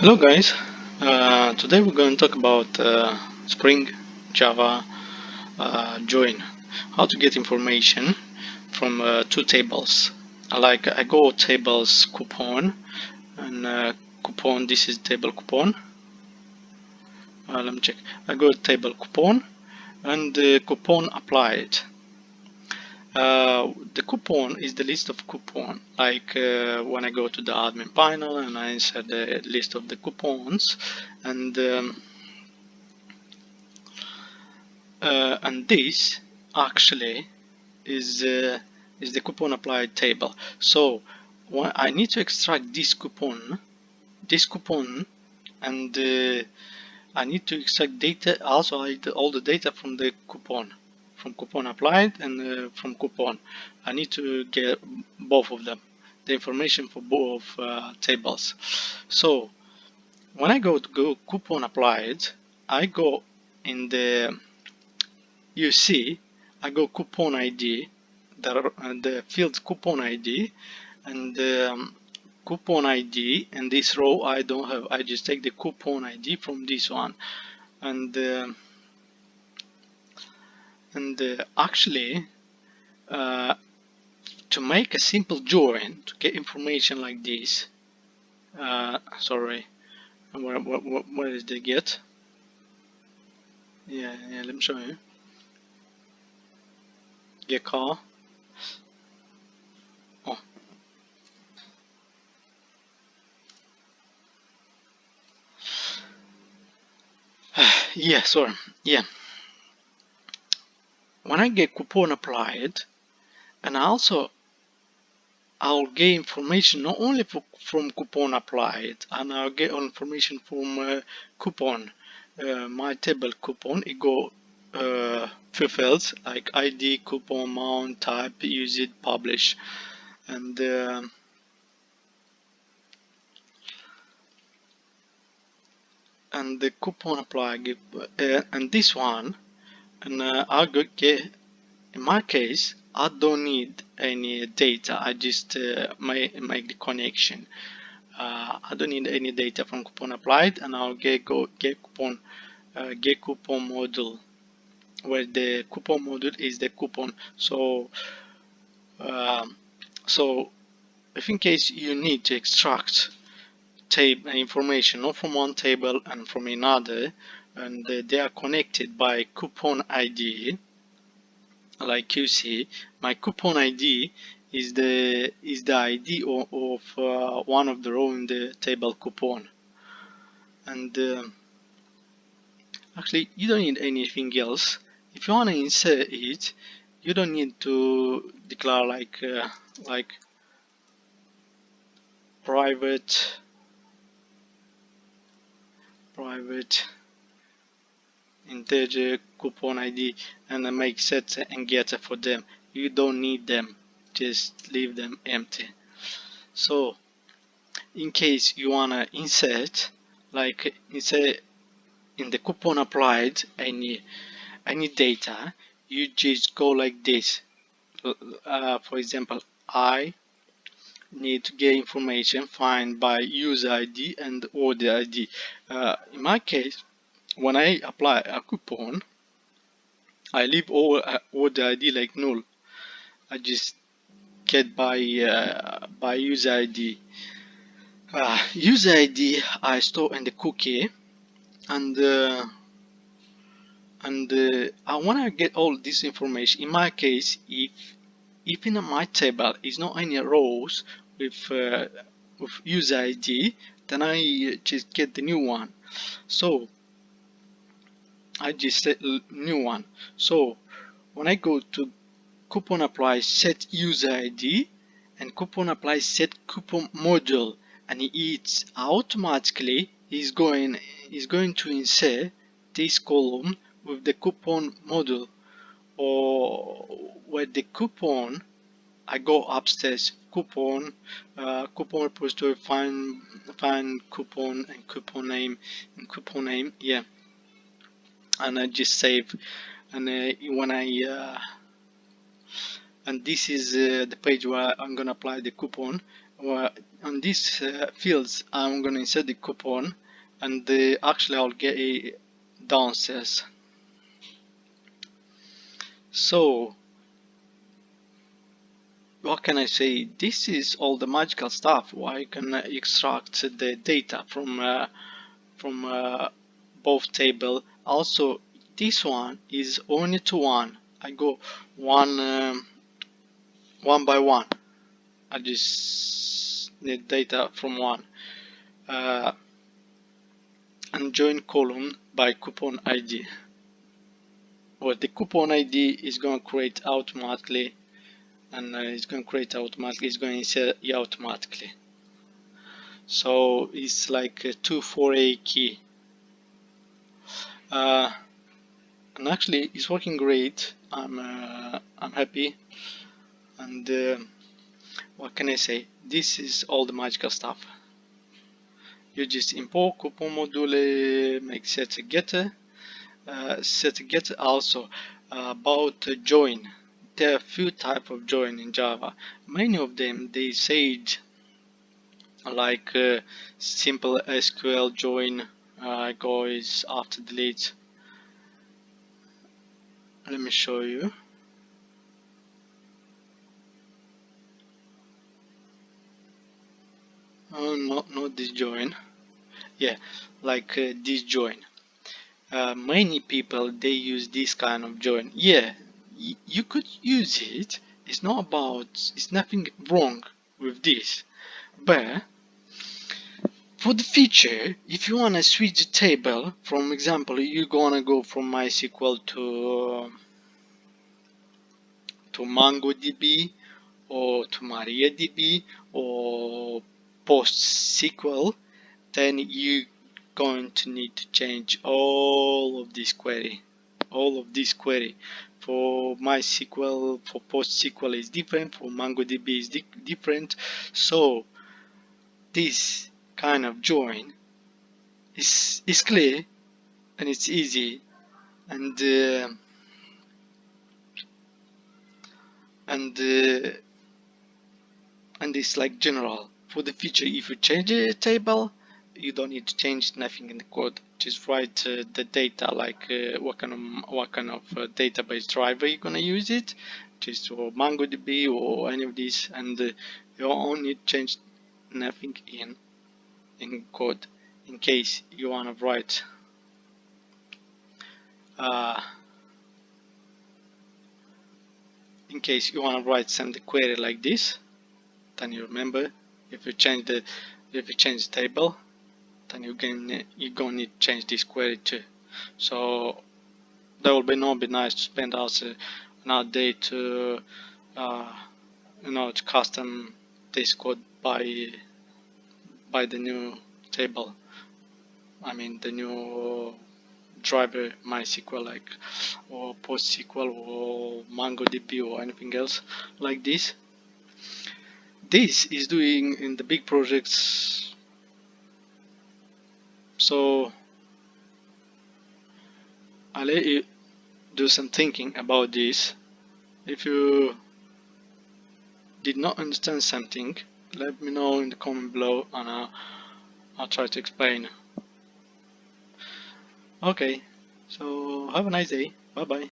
Hello guys, today we're going to talk about Spring Java join, how to get information from two tables. I go tables coupon and coupon, this is table coupon. Let me check. I go table coupon and coupon applied. The coupon is the list of coupon, when I go to the admin panel and I insert the list of the coupons, and this actually is the coupon applied table. So I need to extract this coupon, and I need to extract data, also all the data from the coupon, from coupon applied and from coupon. I need to get both of them, the information for both tables. So when I go coupon applied, I go in the I go coupon ID, the field coupon ID, and coupon ID, and this row I don't have. I just take the coupon ID from this one, and actually uh, to make a simple join to get information like this. Sorry, where is the get? Yeah, let me show you. Get call. Oh. Yeah, sorry. Yeah. When I get coupon applied, and also I'll get information not only from coupon applied, and I'll get information from coupon. My table coupon, it go few fields like ID, coupon amount, type, use it, publish, and the coupon apply and this one, and I'll get, in my case I don't need any data. I just make the connection. I don't need any data from coupon applied, and I'll get coupon module, where the coupon module is the coupon. So so if in case you need to extract table information not from one table and from another, and they are connected by coupon ID, like you see, my coupon ID is the ID of one of the row in the table coupon, and actually you don't need anything else. If you want to insert it, you don't need to declare like private integer coupon ID and then make set and getter for them. You don't need them, just leave them empty. So in case you wanna insert, like insert in the coupon applied any data, you just go like this. For example, I need to get information find by user ID and order ID. In my case, when I apply a coupon, I leave all order ID like null. I just get by user ID. User ID I store in the cookie, and I want to get all this information. In my case, if in my table is not any rows with user ID, then I just get the new one. So I just set new one. So when I go to coupon apply set user ID and coupon apply set coupon module, and it's automatically is going to insert this column with the coupon module, or where the coupon I go upstairs coupon repository, find coupon and coupon name, yeah, and I just save, and when I and this is the page where I'm gonna apply the coupon, and from these fields I'm gonna insert the coupon, and actually I'll get a downstairs. So what can I say? This is all the magical stuff where you can extract the data from both table. Also, this one is only to one. I go one by one. I just need data from one, uh, and join column by coupon ID. Well, the coupon ID is going to create automatically, and it's going to create automatically. It's going to insert it automatically. So it's like a 2-4-A key, and actually it's working great. I'm happy, and what can I say? This is all the magical stuff. You just import coupon module, make set getter. Set getter also about join. There are a few type of join in Java. Many of them they said like simple SQL join goes after delete. Let me show you. Oh, not this join. Yeah, like this join. Many people they use this kind of join. Yeah, you could use it. It's not about. It's nothing wrong with this, but for the future, if you wanna switch the table, from example, you're gonna go from MySQL to MongoDB or to MariaDB or PostSQL, then you going to need to change all of this query. For MySQL, for PostSQL is different, for MongoDB is different. So this kind of join is clear and it's easy, and and uh, and it's like general. For the future, if you change a table, you don't need to change nothing in the code. Just write the data, like what kind of database driver you're gonna use it, just or MongoDB or any of these, and you don't need to change nothing in code. In case you wanna write uh, in case you wanna write some query like this, then you remember if you change the table, then you're gonna need to change this query too. So that will be nice to spend also another day to uh, to custom this code by the new table. I mean the new driver MySQL, like, or PostSQL or MongoDB or anything else like this. This is doing in the big projects. So I'll let you do some thinking about this. If you did not understand something, let me know in the comment below, and I'll try to explain. Okay, so have a nice day. Bye bye.